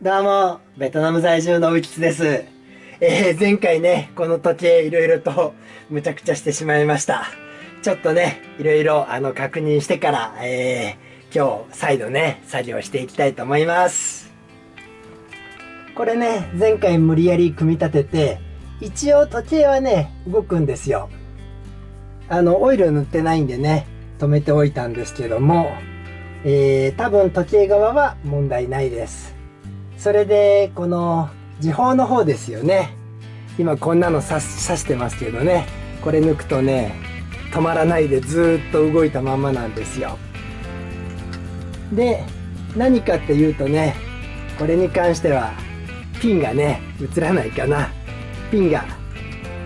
どうも、ベトナム在住のウキツです。前回ね、この時計いろいろと無茶苦茶してしまいました。ちょっとね、いろいろ確認してから、今日再度ね、作業していきたいと思います。これね、前回無理やり組み立てて、一応時計はね、動くんですよ。オイル塗ってないんでね、止めておいたんですけども、多分時計側は問題ないです。それで、この時報の方ですよね。今こんなの刺してますけどね。これ抜くとね、止まらないでずーっと動いたままなんですよ。で、何かっていうとね、これに関しては、ピンがね、映らないかな。ピンが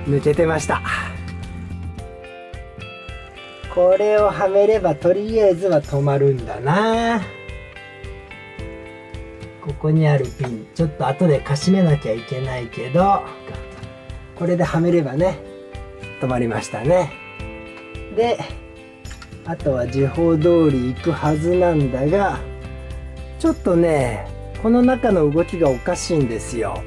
抜けてました。これをはめればとりあえずは止まるんだな。ここにあるピン、ちょっと後でかしめなきゃいけないけど、これではめればね、止まりましたね。で、あとは時報通り行くはずなんだが、ちょっとね、この中の動きがおかしいんですよ。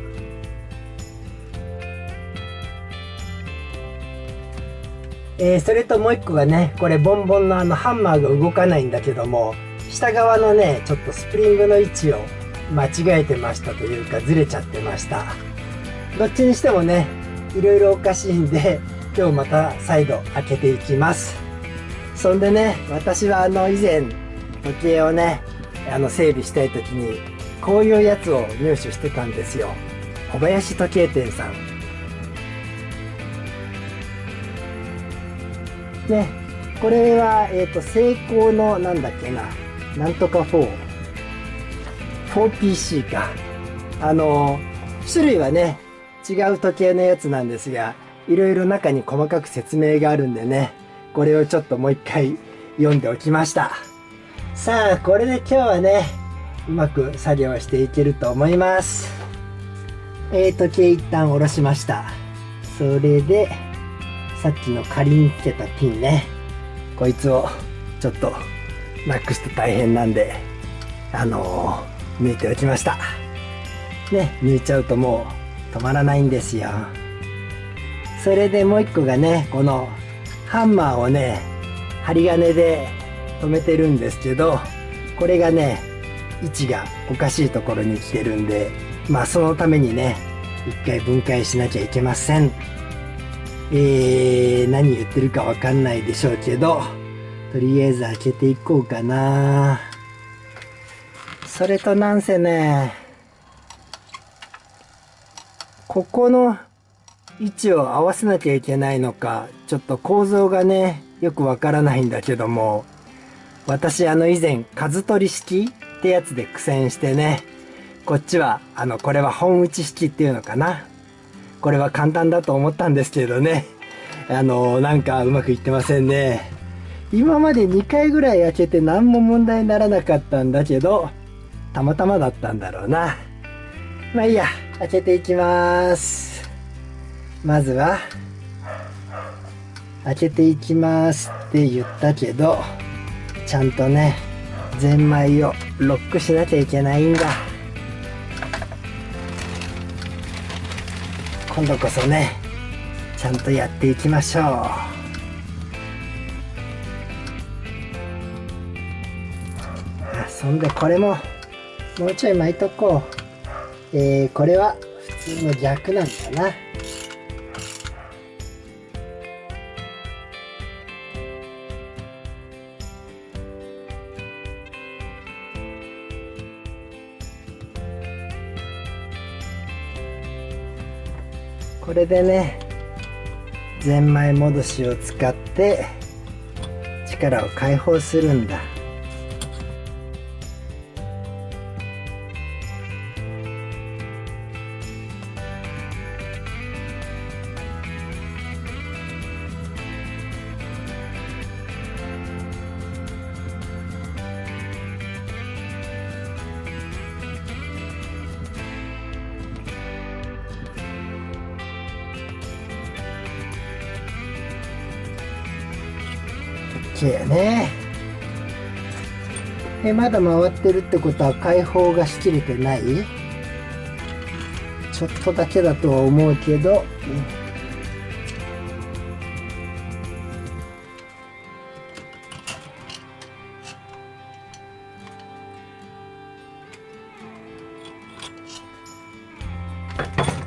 それともう一個がね、これボンボンのハンマーが動かないんだけども、下側のね、ちょっとスプリングの位置を間違えてましたというか、ずれちゃってました。どっちにしてもね、いろいろおかしいんで、今日また再度開けていきます。そんでね、私は以前、時計をね、整備したい時に、こういうやつを入手してたんですよ。小林時計店さん。ね、これは、セイコーのなんだっけな、なんとか4PC か。種類はね、違う時計のやつなんですが、いろいろ中に細かく説明があるんでね、これをちょっともう一回読んでおきました。さあ、これで今日はね、うまく作業していけると思います。時計一旦下ろしました。それで、さっきの仮につけたピンね、こいつをちょっとなくすと大変なんで、抜いておきました。ね、抜いちゃうともう止まらないんですよ。それでもう一個がね、このハンマーをね、針金で留めてるんですけど、これがね、位置がおかしいところに来てるんで、まあそのためにね、一回分解しなきゃいけません。何言ってるかわかんないでしょうけど、とりあえず開けていこうかな。それとなんせね、ここの位置を合わせなきゃいけないのか、ちょっと構造がね、よくわからないんだけども、私以前、数取り式ってやつで苦戦してね、こっちは、これは本打ち式っていうのかな。これは簡単だと思ったんですけどね、なんかうまくいってませんね。今まで2回ぐらい開けて何も問題にならなかったんだけど、たまたまだったんだろうな。まあいいや、開けていきます。まずは、開けていきますって言ったけど、ちゃんとね、ゼンマイをロックしなきゃいけないんだ。今度こそね、ちゃんとやっていきましょう。そんでこれも、もうちょい巻いとこう。これは普通の逆なんだな。これでね、ゼンマイ戻しを使って力を解放するんだ。OK やね。まだ回ってるってことは解放がしきれてない。ちょっとだけだとは思うけど、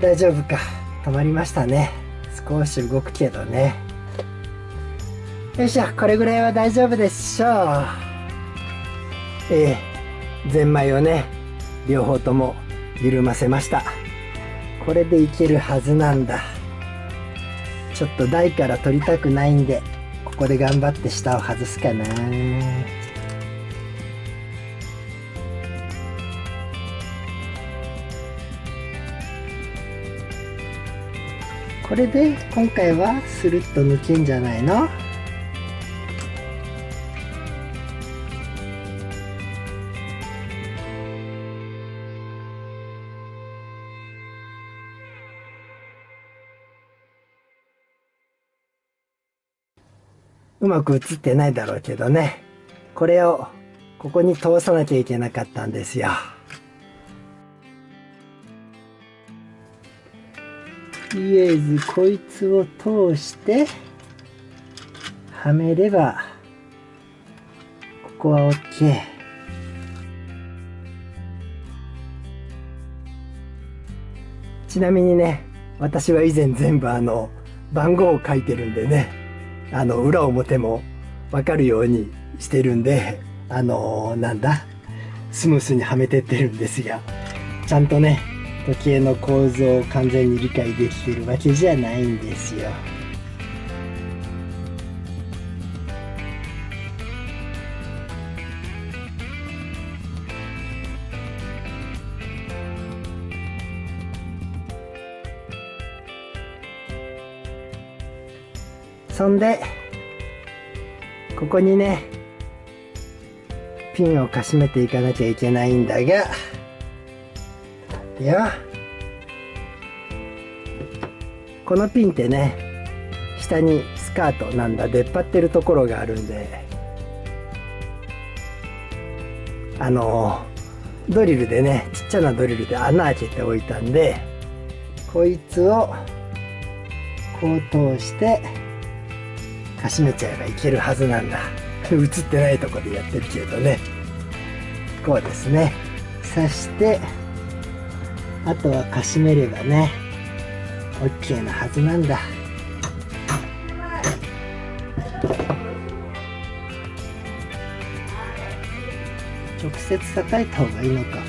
大丈夫か。止まりましたね。少し動くけどね。よいしょ、これぐらいは大丈夫でしょう。ゼンマイをね、両方とも緩ませました。これでいけるはずなんだ。ちょっと台から取りたくないんで、ここで頑張って下を外すかな。これで今回はスルッと抜けんじゃないの？うまく映ってないだろうけどね。これをここに通さなきゃいけなかったんですよ。とりあえずこいつを通してはめればここは OK。 ちなみにね、私は以前全部番号を書いてるんでね、裏表も分かるようにしてるんで、なんだ、スムースにはめてってるんですが、ちゃんとね、時計の構造を完全に理解できてるわけじゃないんですよ。そんでここにねピンをかしめていかなきゃいけないんだが、待ってよ。このピンってね、下にスカートなんだ出っ張ってるところがあるんで、ドリルでね、ちっちゃなドリルで穴開けておいたんで、こいつをこう通してかしめちゃえばいけるはずなんだ。映ってないとこでやってるけどね。こうですね。そしてあとはかしめればね OK なはずなんだ。直接叩いた方がいいのか。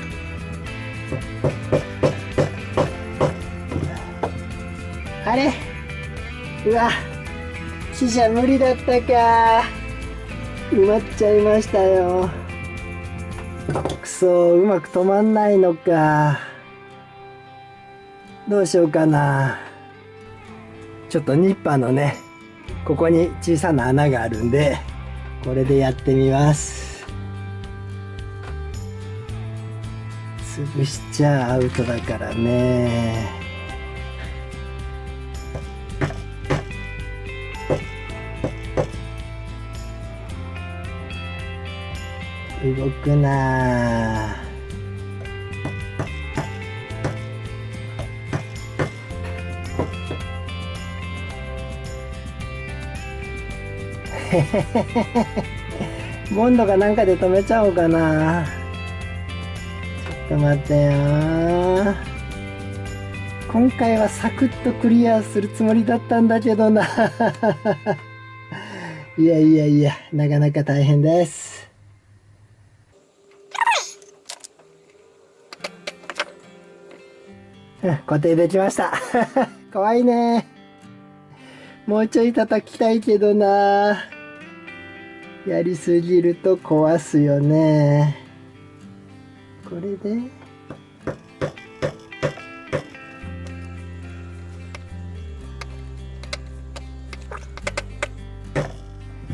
あれ、うわ、木じゃ無理だったか。埋まっちゃいましたよ。くそ、うまく止まんないのか。どうしようかな。ちょっとニッパーのね、ここに小さな穴があるんで、これでやってみます。潰しちゃアウトだからね。動くなぁ。ボンドかなんかで止めちゃおうかな。ちょっと待ってよ。今回はサクッとクリアするつもりだったんだけどな。いやいやいや、なかなか大変です。固定できました。かわいいね。もうちょい叩きたいけどな。やりすぎると壊すよね。これで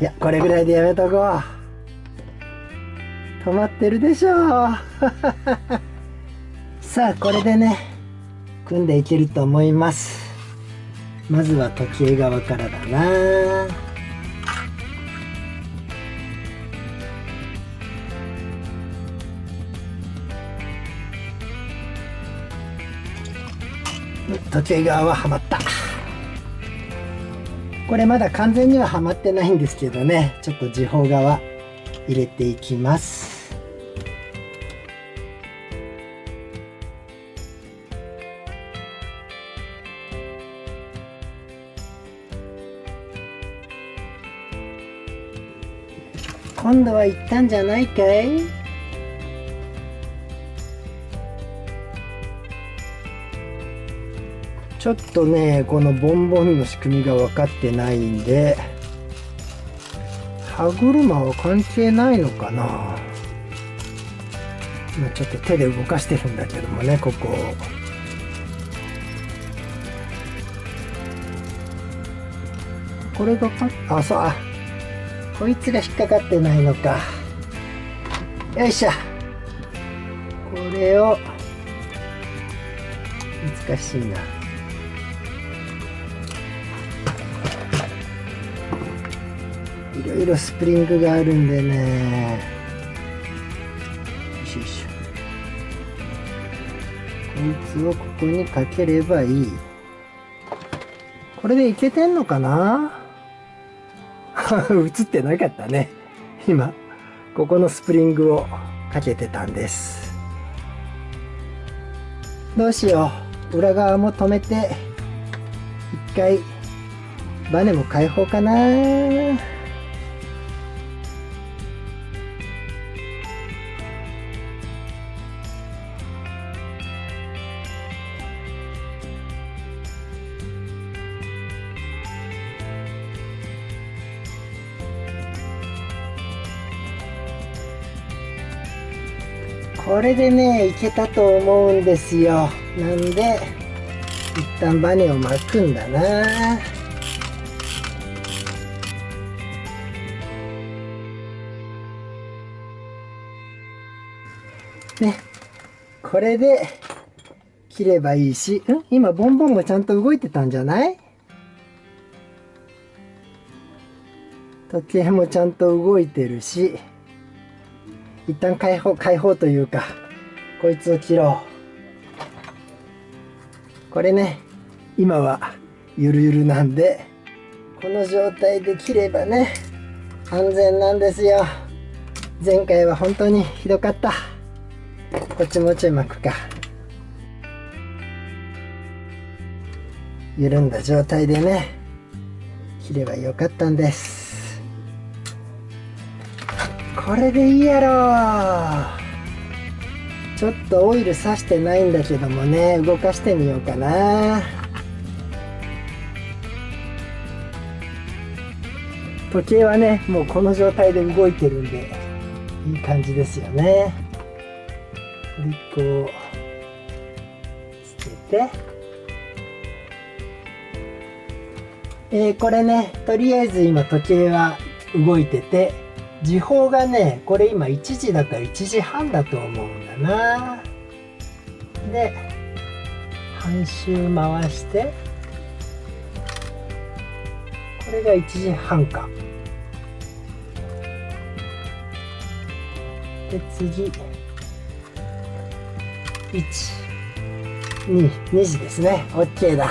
いや、これぐらいでやめとこう。止まってるでしょう。さあ、これでね組んでいけると思います。まずは時計側からだな。時計側ははまった。これまだ完全にははまってないんですけどね、ちょっと時報側入れていきます。今度は行ったんじゃないかい？ちょっとね、このボンボンの仕組みが分かってないんで、歯車は関係ないのかな。今ちょっと手で動かしてるんだけどもね、ここ。これがあ、そう、あ、こいつが引っかかってないのか。よいしょ。これを、難しいな。いろいろスプリングがあるんでね。よいしょよいしょ。こいつをここにかければいい。これでいけてんのかな？映ってなかったね。今、ここのスプリングをかけてたんです。どうしよう。裏側も止めて、一回、バネも開放かな。これでね、いけたと思うんですよ。なんで、一旦バネを巻くんだな。ね、これで切ればいいし、今ボンボンもちゃんと動いてたんじゃない？時計もちゃんと動いてるし、一旦開放というか、こいつを切ろう。これね、今はゆるゆるなんで、この状態で切ればね、安全なんですよ。前回は本当にひどかった。こっちもうちょい巻くか。緩んだ状態でね、切ればよかったんです。これでいいやろ。ちょっとオイルさしてないんだけどもね、動かしてみようかな。時計はね、もうこの状態で動いてるんでいい感じですよね。フリックをつけて、これね、とりあえず今時計は動いてて、時報がね、これ今1時だから1時半だと思うんだな。で、半周回して、これが1時半か。で、次、1、2、2時ですね。OK だ。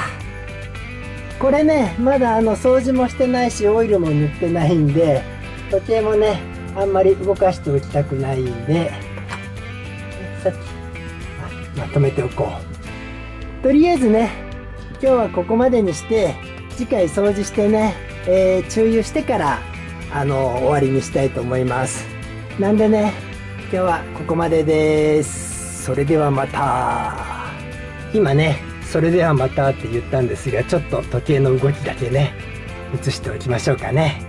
これね、まだ掃除もしてないし、オイルも塗ってないんで、時計もね、あんまり動かしておきたくないんで、さっき、まとめておこう。とりあえずね、今日はここまでにして、次回掃除してね、注油してから、終わりにしたいと思います。なんでね、今日はここまでです。それではまた。今ね、それではまたって言ったんですが、ちょっと時計の動きだけね、映しておきましょうかね。